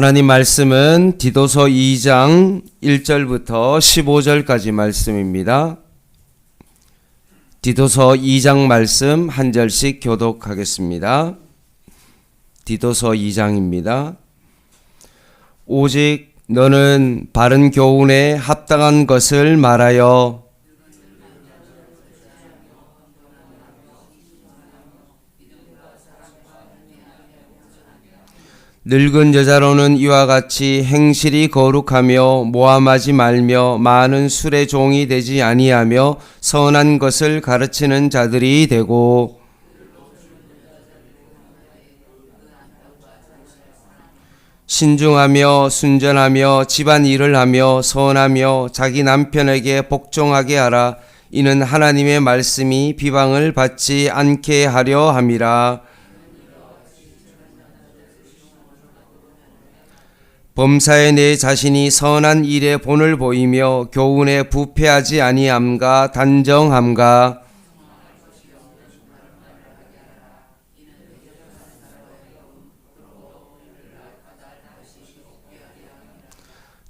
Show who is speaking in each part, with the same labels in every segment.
Speaker 1: 하나님 말씀은 디도서 2장 1절부터 15절까지 말씀입니다. 디도서 2장 말씀 한 절씩 교독하겠습니다. 디도서 2장입니다. 오직 너는 바른 교훈에 합당한 것을 말하여 늙은 여자로는 이와 같이 행실이 거룩하며 모함하지 말며 많은 술의 종이 되지 아니하며 선한 것을 가르치는 자들이 되고 신중하며 순전하며 집안일을 하며 선하며 자기 남편에게 복종하게 하라. 이는 하나님의 말씀이 비방을 받지 않게 하려 함이라. 범사에 내 자신이 선한 일에 본을 보이며 교훈에 부패하지 아니함과 단정함과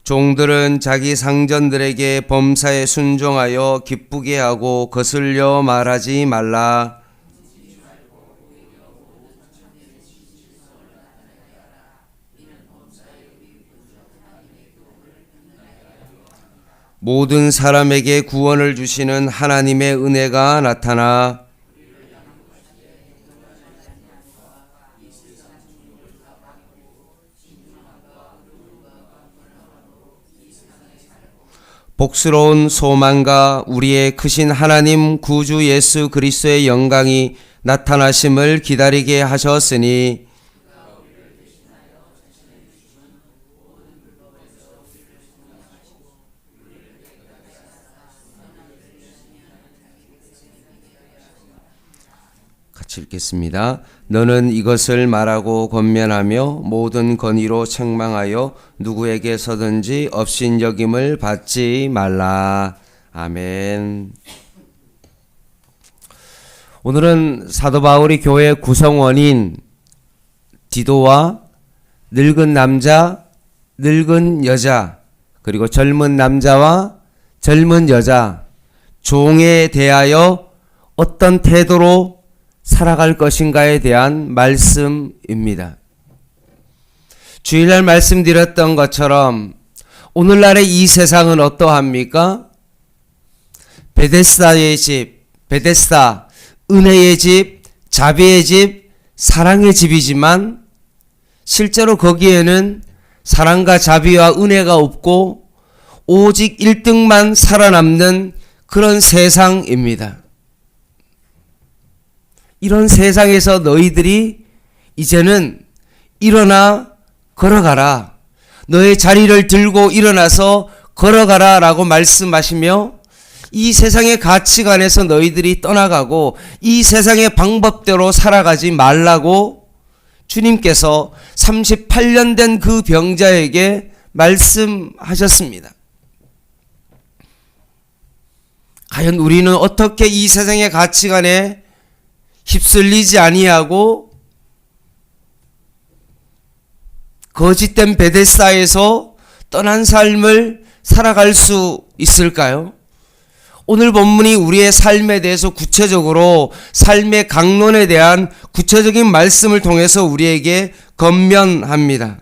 Speaker 1: 종들은 자기 상전들에게 범사에 순종하여 기쁘게 하고 거슬려 말하지 말라. 모든 사람에게 구원을 주시는 하나님의 은혜가 나타나 복스러운 소망과 우리의 크신 하나님 구주 예수 그리스도의 영광이 나타나심을 기다리게 하셨으니 같이 읽겠습니다. 너는 이것을 말하고 권면하며 모든 건의로 책망하여 누구에게서든지 업신여김을 받지 말라. 아멘. 오늘은 사도 바울이 교회 구성원인 디도와 늙은 남자, 늙은 여자, 그리고 젊은 남자와 젊은 여자, 종에 대하여 어떤 태도로 살아갈 것인가에 대한 말씀입니다. 주일날 말씀드렸던 것처럼 오늘날의 이 세상은 어떠합니까? 베데스다의 집, 베데스다, 은혜의 집, 자비의 집, 사랑의 집이지만 실제로 거기에는 사랑과 자비와 은혜가 없고 오직 1등만 살아남는 그런 세상입니다. 이런 세상에서 너희들이 이제는 일어나 걸어가라. 너의 자리를 들고 일어나서 걸어가라 라고 말씀하시며 이 세상의 가치관에서 너희들이 떠나가고 이 세상의 방법대로 살아가지 말라고 주님께서 38년 된 그 병자에게 말씀하셨습니다. 과연 우리는 어떻게 이 세상의 가치관에 휩쓸리지 아니하고 거짓된 베데스다에서 떠난 삶을 살아갈 수 있을까요? 오늘 본문이 우리의 삶에 대해서 구체적으로 삶의 강론에 대한 구체적인 말씀을 통해서 우리에게 권면합니다.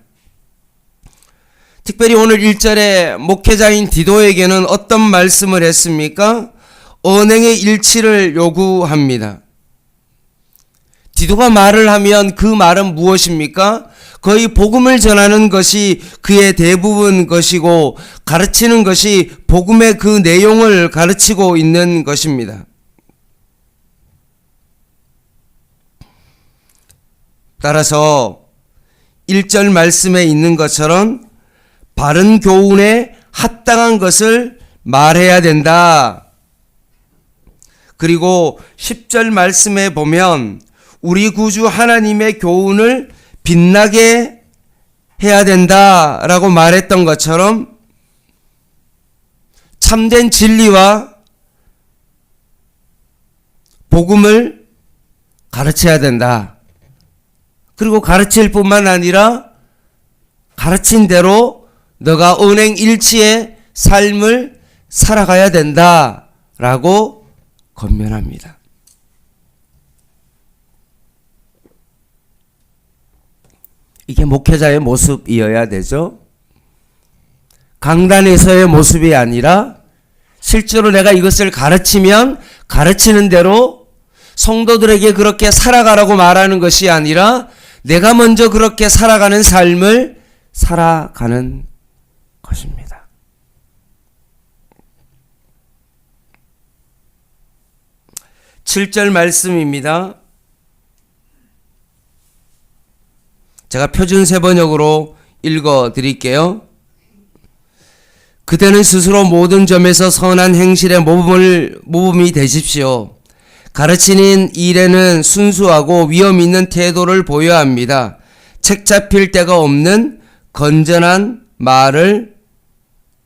Speaker 1: 특별히 오늘 1절에 목회자인 디도에게는 어떤 말씀을 했습니까? 언행의 일치를 요구합니다. 디도가 말을 하면 그 말은 무엇입니까? 거의 복음을 전하는 것이 그의 대부분 것이고 가르치는 것이 복음의 그 내용을 가르치고 있는 것입니다. 따라서 1절 말씀에 있는 것처럼 바른 교훈에 합당한 것을 말해야 된다. 그리고 10절 말씀에 보면 우리 구주 하나님의 교훈을 빛나게 해야 된다라고 말했던 것처럼 참된 진리와 복음을 가르쳐야 된다. 그리고 가르칠 뿐만 아니라 가르친 대로 너가 언행일치의 삶을 살아가야 된다라고 권면합니다. 이게 목회자의 모습이어야 되죠. 강단에서의 모습이 아니라 실제로 내가 이것을 가르치면 가르치는 대로 성도들에게 그렇게 살아가라고 말하는 것이 아니라 내가 먼저 그렇게 살아가는 삶을 살아가는 것입니다. (7절) 말씀입니다. 제가 표준 세번역으로 읽어 드릴게요. 그대는 스스로 모든 점에서 선한 행실의 모범이 되십시오. 가르치는 일에는 순수하고 위험 있는 태도를 보여야 합니다. 책 잡힐 데가 없는 건전한 말을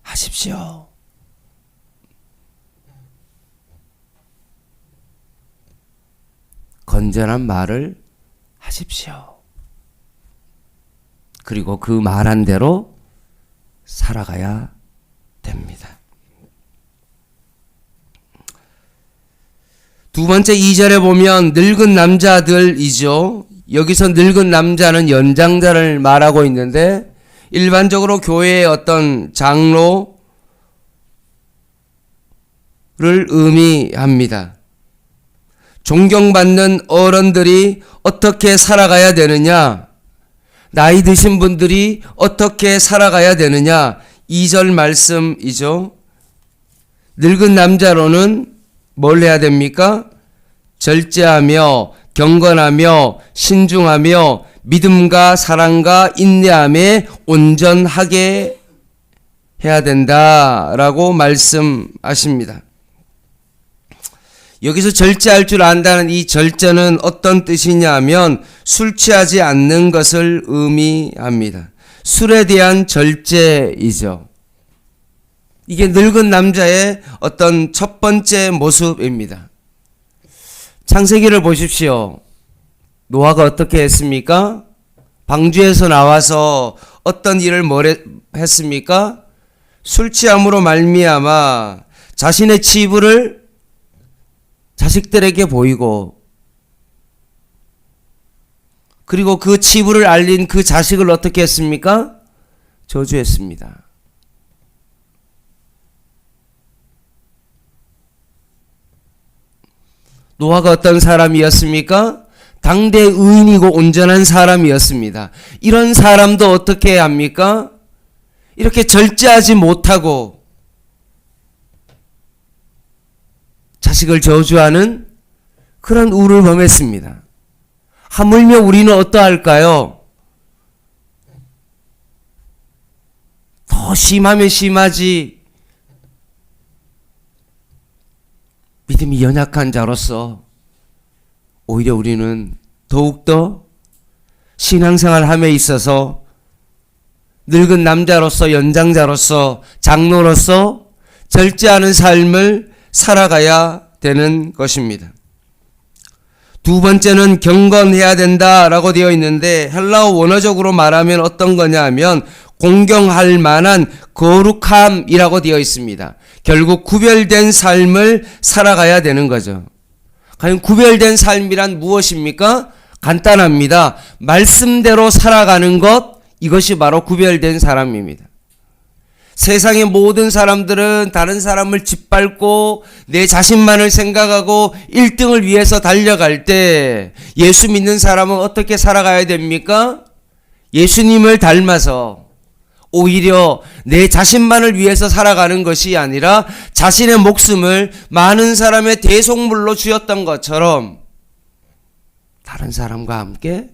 Speaker 1: 하십시오. 건전한 말을 하십시오. 그리고 그 말한 대로 살아가야 됩니다. 두 번째 2절에 보면 늙은 남자들이죠. 여기서 늙은 남자는 연장자를 말하고 있는데 일반적으로 교회의 어떤 장로를 의미합니다. 존경받는 어른들이 어떻게 살아가야 되느냐, 나이 드신 분들이 어떻게 살아가야 되느냐, 2절 말씀이죠. 늙은 남자로는 뭘 해야 됩니까? 절제하며 경건하며 신중하며 믿음과 사랑과 인내함에 온전하게 해야 된다라고 말씀하십니다. 여기서 절제할 줄 안다는 이 절제는 어떤 뜻이냐 하면 술 취하지 않는 것을 의미합니다. 술에 대한 절제이죠. 이게 늙은 남자의 어떤 첫 번째 모습입니다. 창세기를 보십시오. 노아가 어떻게 했습니까? 방주에서 나와서 어떤 일을 했습니까? 술 취함으로 말미암아 자신의 치부를 자식들에게 보이고 그리고 그 치부를 알린 그 자식을 어떻게 했습니까? 저주했습니다. 노아가 어떤 사람이었습니까? 당대 의인이고 온전한 사람이었습니다. 이런 사람도 어떻게 합니까? 이렇게 절제하지 못하고 자식을 저주하는 그런 우를 범했습니다. 하물며 우리는 어떠할까요? 더 심하면 심하지 믿음이 연약한 자로서 오히려 우리는 더욱더 신앙생활 함에 있어서 늙은 남자로서 연장자로서 장로로서 절제하는 삶을 살아가야 되는 것입니다. 두 번째는 경건해야 된다라고 되어 있는데 헬라어 원어적으로 말하면 어떤 거냐 하면 공경할 만한 거룩함이라고 되어 있습니다. 결국 구별된 삶을 살아가야 되는 거죠. 과연 구별된 삶이란 무엇입니까? 간단합니다. 말씀대로 살아가는 것, 이것이 바로 구별된 사람입니다. 세상의 모든 사람들은 다른 사람을 짓밟고 내 자신만을 생각하고 1등을 위해서 달려갈 때 예수 믿는 사람은 어떻게 살아가야 됩니까? 예수님을 닮아서 오히려 내 자신만을 위해서 살아가는 것이 아니라 자신의 목숨을 많은 사람의 대속물로 주었던 것처럼 다른 사람과 함께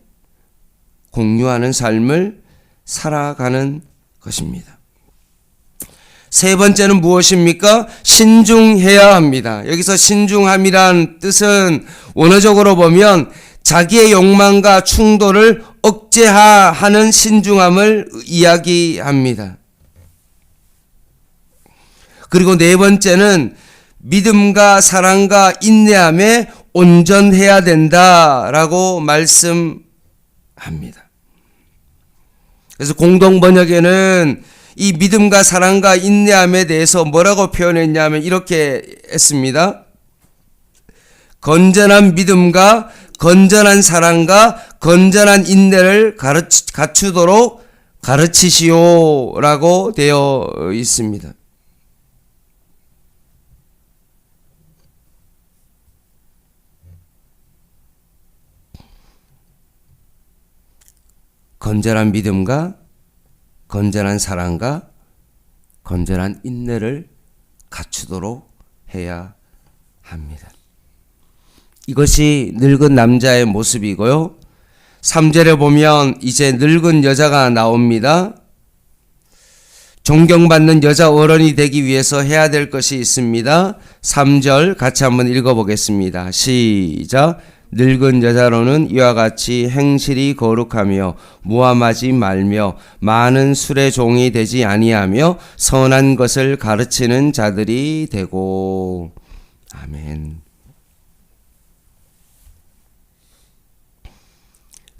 Speaker 1: 공유하는 삶을 살아가는 것입니다. 세 번째는 무엇입니까? 신중해야 합니다. 여기서 신중함이란 뜻은 원어적으로 보면 자기의 욕망과 충돌을 억제하는 신중함을 이야기합니다. 그리고 네 번째는 믿음과 사랑과 인내함에 온전해야 된다라고 말씀합니다. 그래서 공동 번역에는 이 믿음과 사랑과 인내함에 대해서 뭐라고 표현했냐면 이렇게 했습니다. 건전한 믿음과 건전한 사랑과 건전한 인내를 갖추도록 가르치시오라고 되어 있습니다. 건전한 믿음과 건전한 사랑과 건전한 인내를 갖추도록 해야 합니다. 이것이 늙은 남자의 모습이고요. 3절에 보면 이제 늙은 여자가 나옵니다. 존경받는 여자 어른이 되기 위해서 해야 될 것이 있습니다. 3절 같이 한번 읽어보겠습니다. 시작. 늙은 여자로는 이와 같이 행실이 거룩하며 무함하지 말며 많은 술의 종이 되지 아니하며 선한 것을 가르치는 자들이 되고. 아멘.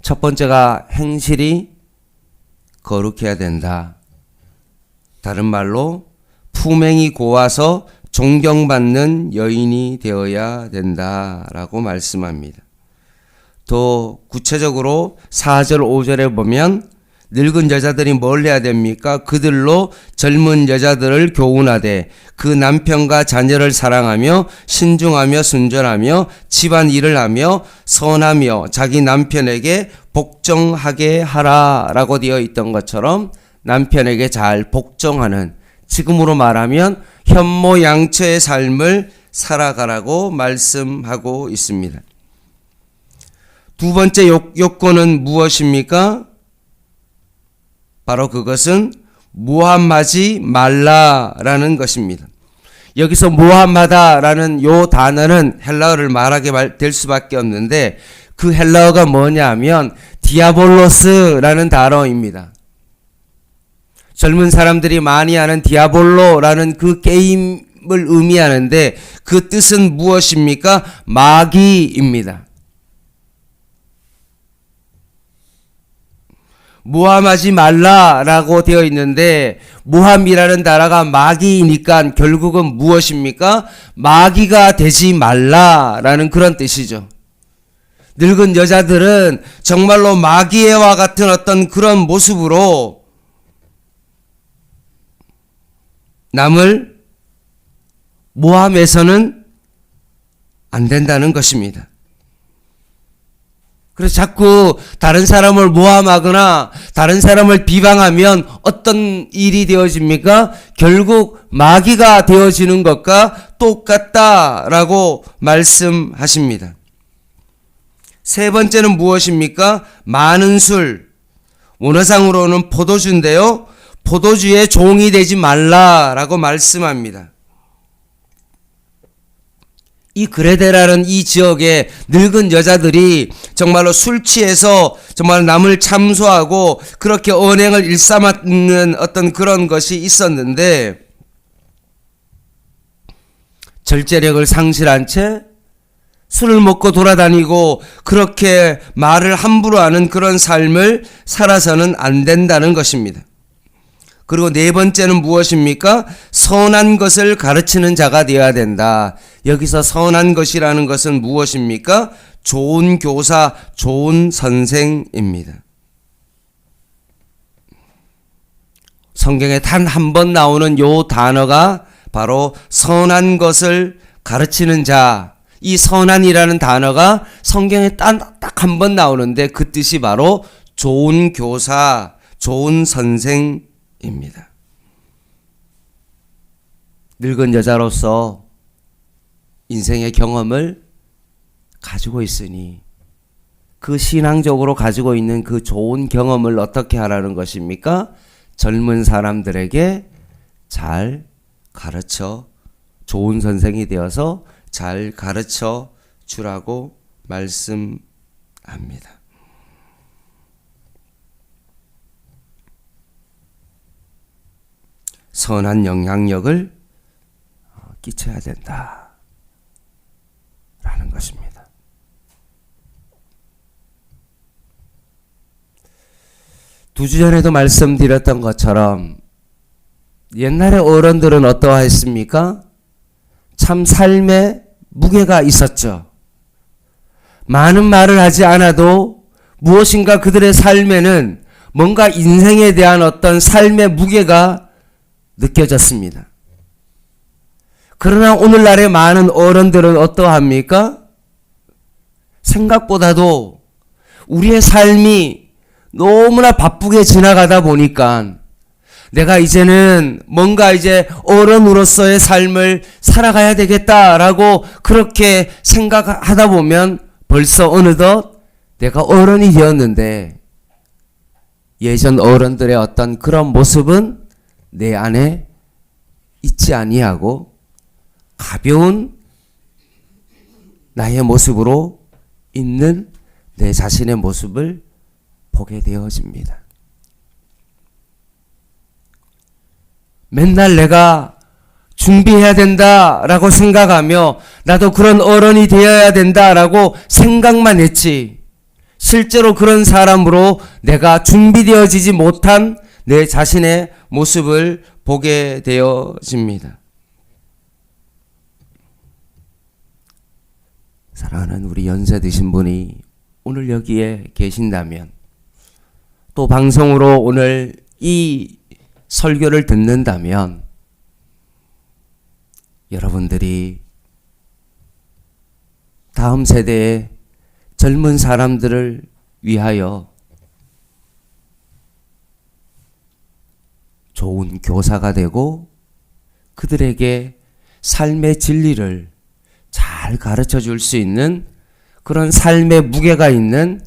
Speaker 1: 첫 번째가 행실이 거룩해야 된다. 다른 말로 품행이 고와서 존경받는 여인이 되어야 된다라고 말씀합니다. 더 구체적으로 4절 5절에 보면 늙은 여자들이 뭘 해야 됩니까? 그들로 젊은 여자들을 교훈하되 그 남편과 자녀를 사랑하며 신중하며 순전하며 집안 일을 하며 선하며 자기 남편에게 복종하게 하라라고 되어 있던 것처럼 남편에게 잘 복종하는, 지금으로 말하면 현모양처의 삶을 살아가라고 말씀하고 있습니다. 두 번째 요건은 무엇입니까? 바로 그것은 무함하지 말라라는 것입니다. 여기서 무함하다라는 요 단어는 헬라어를 말하게 될 수밖에 없는데 그 헬라어가 뭐냐 하면 디아볼로스라는 단어입니다. 젊은 사람들이 많이 하는 디아볼로라는 그 게임을 의미하는데 그 뜻은 무엇입니까? 마귀입니다. 무함하지 말라라고 되어 있는데 무함이라는 단어가 마귀이니까 결국은 무엇입니까? 마귀가 되지 말라라는 그런 뜻이죠. 늙은 여자들은 정말로 마귀와 같은 어떤 그런 모습으로 남을 모함해서는 안 된다는 것입니다. 그래서 자꾸 다른 사람을 모함하거나 다른 사람을 비방하면 어떤 일이 되어집니까? 결국 마귀가 되어지는 것과 똑같다라고 말씀하십니다. 세 번째는 무엇입니까? 많은 술, 원어상으로는 포도주인데요. 포도주의 종이 되지 말라라고 말씀합니다. 이 그레데라는 이 지역에 늙은 여자들이 정말로 술 취해서 정말 남을 참소하고 그렇게 언행을 일삼는 어떤 그런 것이 있었는데 절제력을 상실한 채 술을 먹고 돌아다니고 그렇게 말을 함부로 하는 그런 삶을 살아서는 안 된다는 것입니다. 그리고 네 번째는 무엇입니까? 선한 것을 가르치는 자가 되어야 된다. 여기서 선한 것이라는 것은 무엇입니까? 좋은 교사, 좋은 선생입니다. 성경에 단 한 번 나오는 요 단어가 바로 선한 것을 가르치는 자. 이 선한이라는 단어가 성경에 딱 한 번 나오는데 그 뜻이 바로 좋은 교사, 좋은 선생 입니다. 늙은 여자로서 인생의 경험을 가지고 있으니 그 신앙적으로 가지고 있는 그 좋은 경험을 어떻게 하라는 것입니까? 젊은 사람들에게 잘 가르쳐 좋은 선생이 되어서 잘 가르쳐 주라고 말씀합니다. 선한 영향력을 끼쳐야 된다 라는 것입니다. 두 주 전에도 말씀드렸던 것처럼 옛날에 어른들은 어떠했습니까? 참 삶에 무게가 있었죠. 많은 말을 하지 않아도 무엇인가 그들의 삶에는 뭔가 인생에 대한 어떤 삶의 무게가 느껴졌습니다. 그러나 오늘날의 많은 어른들은 어떠합니까? 생각보다도 우리의 삶이 너무나 바쁘게 지나가다 보니까 내가 이제는 뭔가 이제 어른으로서의 삶을 살아가야 되겠다라고 그렇게 생각하다 보면 벌써 어느덧 내가 어른이 되었는데 예전 어른들의 어떤 그런 모습은 내 안에 있지 아니하고 가벼운 나의 모습으로 있는 내 자신의 모습을 보게 되어집니다. 맨날 내가 준비해야 된다라고 생각하며 나도 그런 어른이 되어야 된다라고 생각만 했지 실제로 그런 사람으로 내가 준비되어지지 못한 내 자신의 모습을 보게 되어집니다. 사랑하는 우리 연세 드신 분이 오늘 여기에 계신다면 또 방송으로 오늘 이 설교를 듣는다면 여러분들이 다음 세대의 젊은 사람들을 위하여 좋은 교사가 되고 그들에게 삶의 진리를 잘 가르쳐 줄 수 있는 그런 삶의 무게가 있는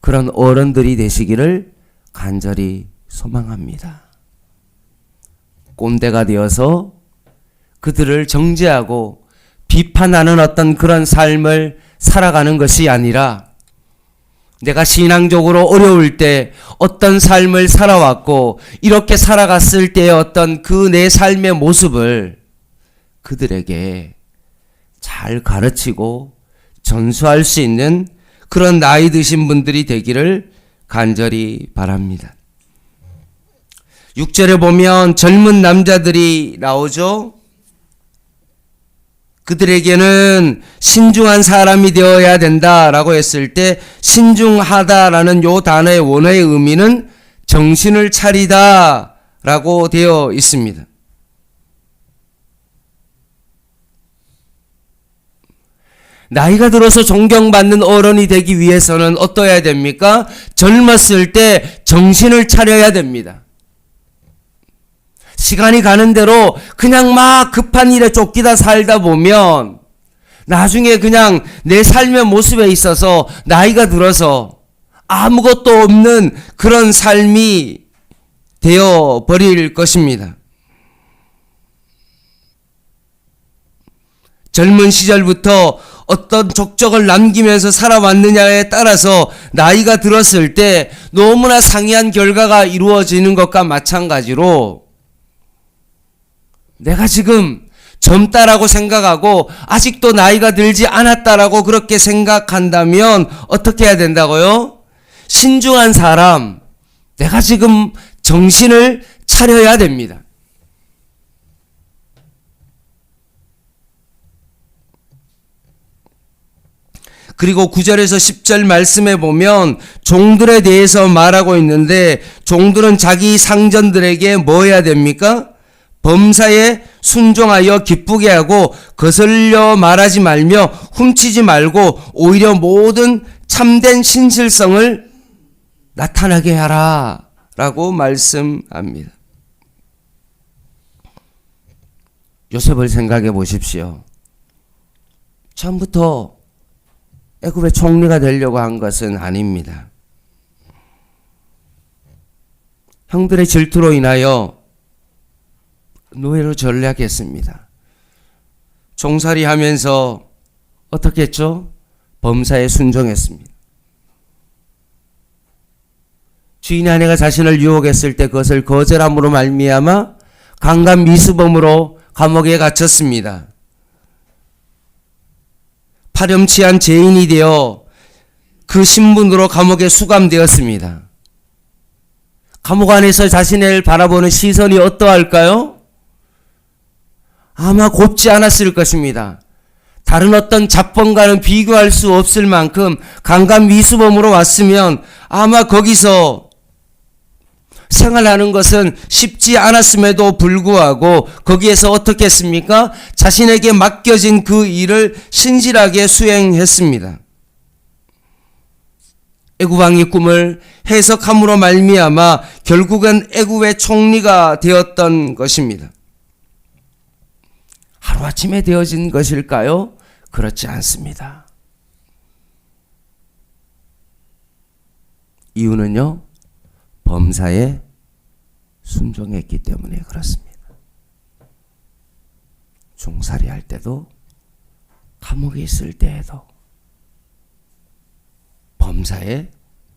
Speaker 1: 그런 어른들이 되시기를 간절히 소망합니다. 꼰대가 되어서 그들을 정죄하고 비판하는 어떤 그런 삶을 살아가는 것이 아니라 내가 신앙적으로 어려울 때 어떤 삶을 살아왔고 이렇게 살아갔을 때의 어떤 그 내 삶의 모습을 그들에게 잘 가르치고 전수할 수 있는 그런 나이 드신 분들이 되기를 간절히 바랍니다. 6절에 보면 젊은 남자들이 나오죠. 그들에게는 신중한 사람이 되어야 된다라고 했을 때 신중하다라는 요 단어의 원어의 의미는 정신을 차리다라고 되어 있습니다. 나이가 들어서 존경받는 어른이 되기 위해서는 어떠해야 됩니까? 젊었을 때 정신을 차려야 됩니다. 시간이 가는 대로 그냥 막 급한 일에 쫓기다 살다 보면 나중에 그냥 내 삶의 모습에 있어서 나이가 들어서 아무것도 없는 그런 삶이 되어 버릴 것입니다. 젊은 시절부터 어떤 족적을 남기면서 살아왔느냐에 따라서 나이가 들었을 때 너무나 상이한 결과가 이루어지는 것과 마찬가지로 내가 지금 젊다라고 생각하고 아직도 나이가 들지 않았다라고 그렇게 생각한다면 어떻게 해야 된다고요? 신중한 사람, 내가 지금 정신을 차려야 됩니다. 그리고 9절에서 10절 말씀에 보면 종들에 대해서 말하고 있는데 종들은 자기 상전들에게 뭐 해야 됩니까? 범사에 순종하여 기쁘게 하고 거슬려 말하지 말며 훔치지 말고 오히려 모든 참된 신실성을 나타나게 하라 라고 말씀합니다. 요셉을 생각해 보십시오. 처음부터 애굽의 총리가 되려고 한 것은 아닙니다. 형들의 질투로 인하여 노예로 전락했습니다. 종살이 하면서 어떻게 했죠? 범사에 순종했습니다. 주인의 아내가 자신을 유혹했을 때 그것을 거절함으로 말미암아 강간 미수범으로 감옥에 갇혔습니다. 파렴치한 죄인이 되어 그 신분으로 감옥에 수감되었습니다. 감옥 안에서 자신을 바라보는 시선이 어떠할까요? 아마 곱지 않았을 것입니다. 다른 어떤 잡범과는 비교할 수 없을 만큼 강간미수범으로 왔으면 아마 거기서 생활하는 것은 쉽지 않았음에도 불구하고 거기에서 어떻게 했습니까? 자신에게 맡겨진 그 일을 신실하게 수행했습니다. 애굽왕의 꿈을 해석함으로 말미암아 결국은 애굽의 총리가 되었던 것입니다. 하루아침에 되어진 것일까요? 그렇지 않습니다. 이유는요, 범사에 순종했기 때문에 그렇습니다. 종살이 할 때도, 감옥에 있을 때에도 범사에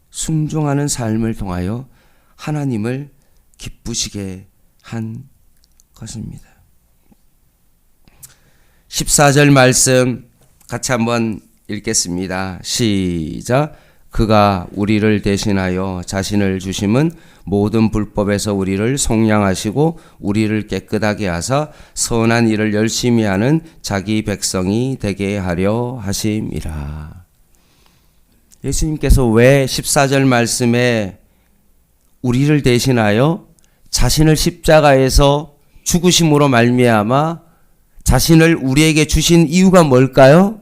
Speaker 1: 순종하는 삶을 통하여 하나님을 기쁘시게 한 것입니다. 14절 말씀 같이 한번 읽겠습니다. 시작. 그가 우리를 대신하여 자신을 주심은 모든 불법에서 우리를 속량하시고 우리를 깨끗하게 하사 선한 일을 열심히 하는 자기 백성이 되게 하려 하심이라. 예수님께서 왜 14절 말씀에 우리를 대신하여 자신을 십자가에서 죽으심으로 말미암아 자신을 우리에게 주신 이유가 뭘까요?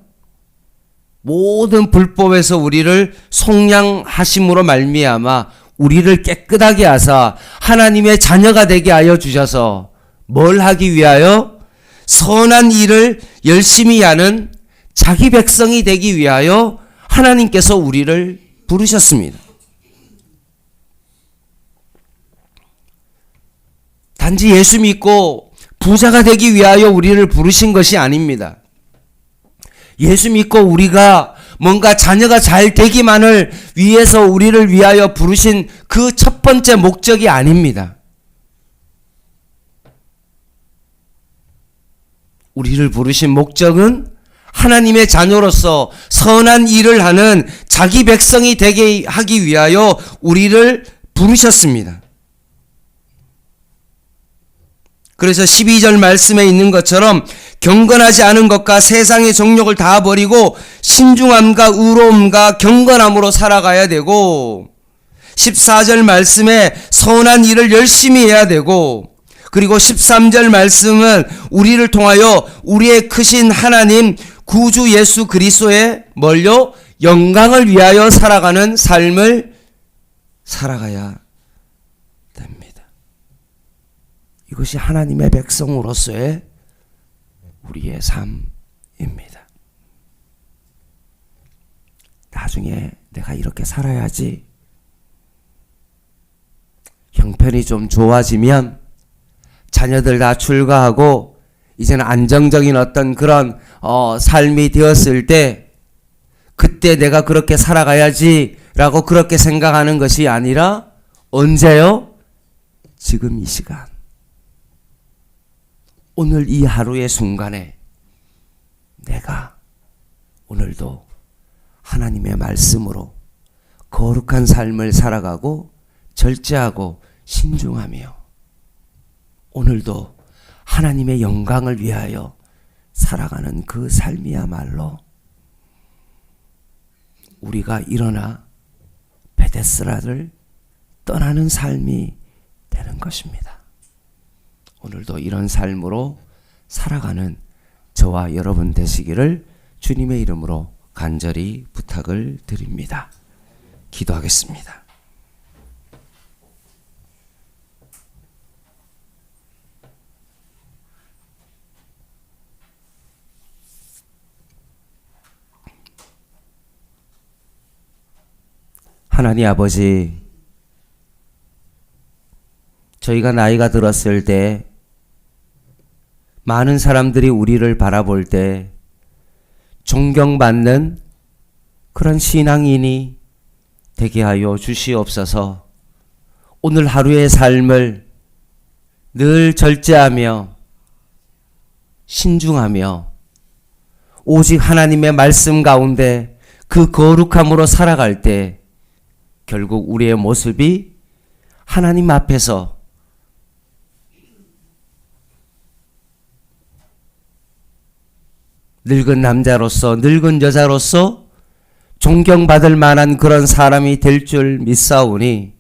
Speaker 1: 모든 불법에서 우리를 속량하심으로 말미암아 우리를 깨끗하게 하사 하나님의 자녀가 되게 하여 주셔서 뭘 하기 위하여? 선한 일을 열심히 하는 자기 백성이 되기 위하여 하나님께서 우리를 부르셨습니다. 단지 예수 믿고 부자가 되기 위하여 우리를 부르신 것이 아닙니다. 예수 믿고 우리가 뭔가 자녀가 잘 되기만을 위해서 우리를 위하여 부르신 그 첫 번째 목적이 아닙니다. 우리를 부르신 목적은 하나님의 자녀로서 선한 일을 하는 자기 백성이 되게 하기 위하여 우리를 부르셨습니다. 그래서 12절 말씀에 있는 것처럼 경건하지 않은 것과 세상의 정욕을 다 버리고 신중함과 의로움과 경건함으로 살아가야 되고, 14절 말씀에 선한 일을 열심히 해야 되고, 그리고 13절 말씀은 우리를 통하여 우리의 크신 하나님 구주 예수 그리스도의 뭘요? 영광을 위하여 살아가는 삶을 살아가야 됩니다. 이것이 하나님의 백성으로서의 우리의 삶입니다. 나중에 내가 이렇게 살아야지, 형편이 좀 좋아지면 자녀들 다 출가하고 이제는 안정적인 어떤 그런 삶이 되었을 때 그때 내가 그렇게 살아가야지 라고 그렇게 생각하는 것이 아니라 언제요? 지금 이 시간, 오늘 이 하루의 순간에 내가 오늘도 하나님의 말씀으로 거룩한 삶을 살아가고 절제하고 신중하며 오늘도 하나님의 영광을 위하여 살아가는 그 삶이야말로 우리가 일어나 베데스라를 떠나는 삶이 되는 것입니다. 오늘도 이런 삶으로 살아가는 저와 여러분 되시기를 주님의 이름으로 간절히 부탁을 드립니다. 기도하겠습니다. 하나님 아버지, 저희가 나이가 들었을 때 많은 사람들이 우리를 바라볼 때 존경받는 그런 신앙인이 되게 하여 주시옵소서. 오늘 하루의 삶을 늘 절제하며 신중하며 오직 하나님의 말씀 가운데 그 거룩함으로 살아갈 때 결국 우리의 모습이 하나님 앞에서 늙은 남자로서, 늙은 여자로서 존경받을 만한 그런 사람이 될 줄 믿사오니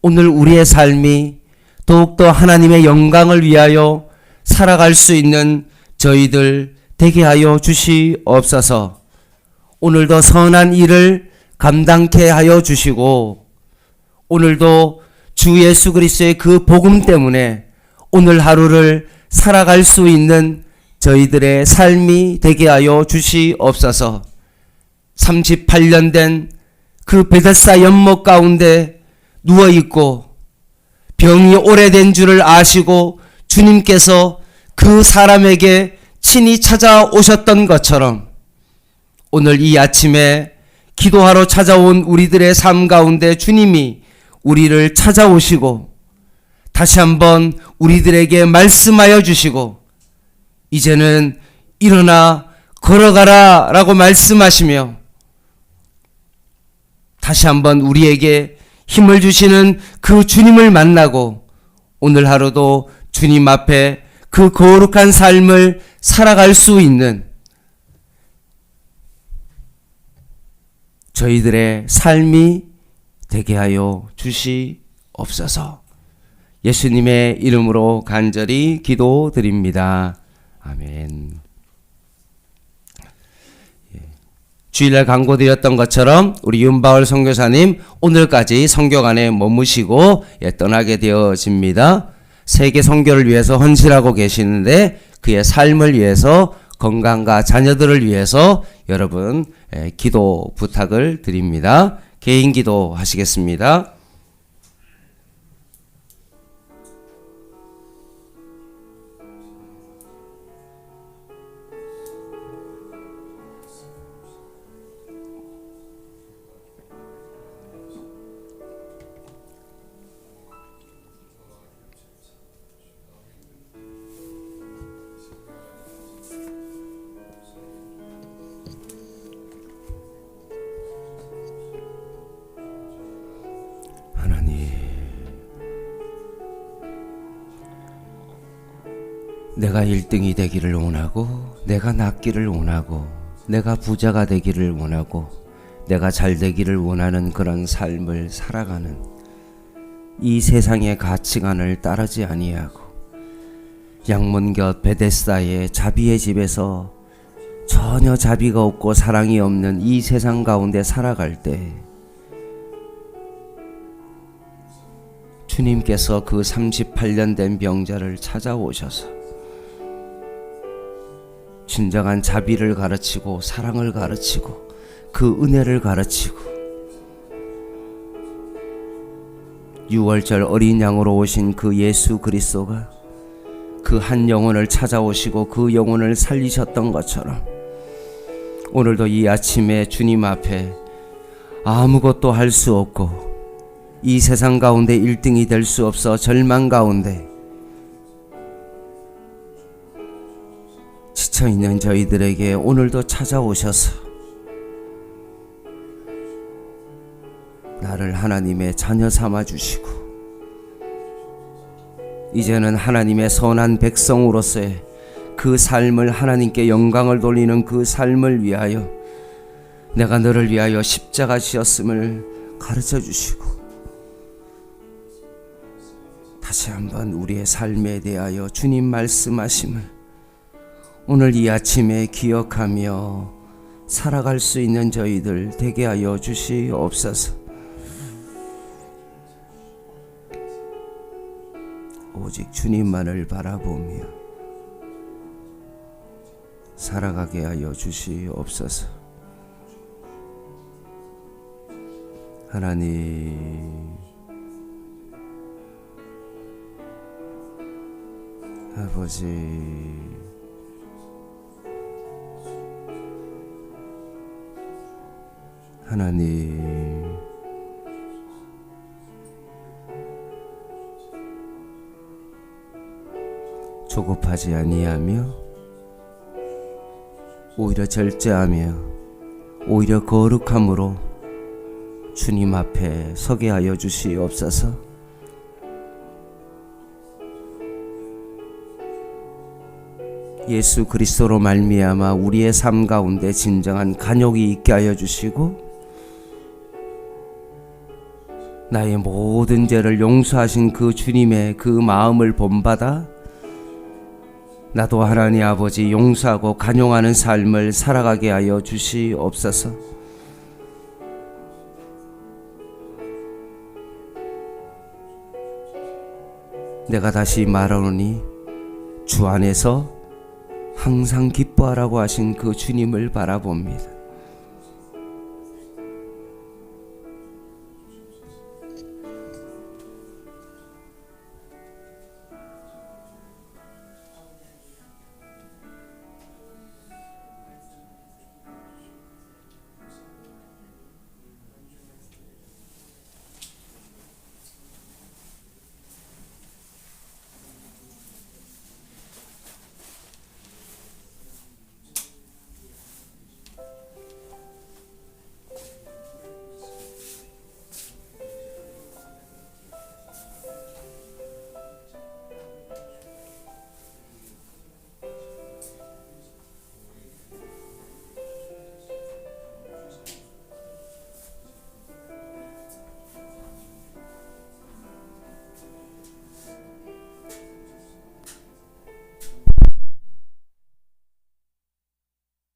Speaker 1: 오늘 우리의 삶이 더욱더 하나님의 영광을 위하여 살아갈 수 있는 저희들 되게 하여 주시옵소서. 오늘도 선한 일을 감당케 하여 주시고 오늘도 주 예수 그리스도의 그 복음 때문에 오늘 하루를 살아갈 수 있는 저희들의 삶이 되게 하여 주시옵소서. 38년 된 그 베데스다 연못 가운데 누워있고 병이 오래된 줄을 아시고 주님께서 그 사람에게 친히 찾아오셨던 것처럼 오늘 이 아침에 기도하러 찾아온 우리들의 삶 가운데 주님이 우리를 찾아오시고 다시 한번 우리들에게 말씀하여 주시고 이제는 일어나 걸어가라 라고 말씀하시며 다시 한번 우리에게 힘을 주시는 그 주님을 만나고 오늘 하루도 주님 앞에 그 거룩한 삶을 살아갈 수 있는 저희들의 삶이 되게 하여 주시옵소서. 예수님의 이름으로 간절히 기도드립니다. 아멘. 주일날 광고드렸던 것처럼 우리 윤바울 선교사님 오늘까지 선교관에 머무시고 떠나게 되어집니다. 세계 선교를 위해서 헌신하고 계시는데 그의 삶을 위해서 건강과 자녀들을 위해서 여러분 기도 부탁을 드립니다. 개인 기도 하시겠습니다. 내가 1등이 되기를 원하고 내가 낫기를 원하고 내가 부자가 되기를 원하고 내가 잘 되기를 원하는 그런 삶을 살아가는 이 세상의 가치관을 따르지 아니하고 양문곁 베데스다의 자비의 집에서 전혀 자비가 없고 사랑이 없는 이 세상 가운데 살아갈 때 주님께서 그 38년 된 병자를 찾아오셔서 진정한 자비를 가르치고 사랑을 가르치고 그 은혜를 가르치고 6월절 어린 양으로 오신 그 예수 그리스도가 그 한 영혼을 찾아오시고 그 영혼을 살리셨던 것처럼 오늘도 이 아침에 주님 앞에 아무것도 할 수 없고 이 세상 가운데 1등이 될 수 없어 절망 가운데 지쳐있는 저희들에게 오늘도 찾아오셔서 나를 하나님의 자녀 삼아주시고 이제는 하나님의 선한 백성으로서의 그 삶을 하나님께 영광을 돌리는 그 삶을 위하여 내가 너를 위하여 십자가 지었음을 가르쳐 주시고 다시 한번 우리의 삶에 대하여 주님 말씀하심을 오늘 이 아침에 기억하며 살아갈 수 있는 저희들 되게 하여 주시옵소서. 오직 주님만을 바라보며 살아가게 하여 주시옵소서. 하나님 아버지 하나님 조급하지 아니하며 오히려 절제하며 오히려 거룩함으로 주님 앞에 서게 하여 주시옵소서. 예수 그리스도로 말미암아 우리의 삶 가운데 진정한 간욕이 있게 하여 주시고 나의 모든 죄를 용서하신 그 주님의 그 마음을 본받아 나도 하나님 아버지 용서하고 간용하는 삶을 살아가게 하여 주시옵소서. 내가 다시 말하노니 주 안에서 항상 기뻐하라고 하신 그 주님을 바라봅니다.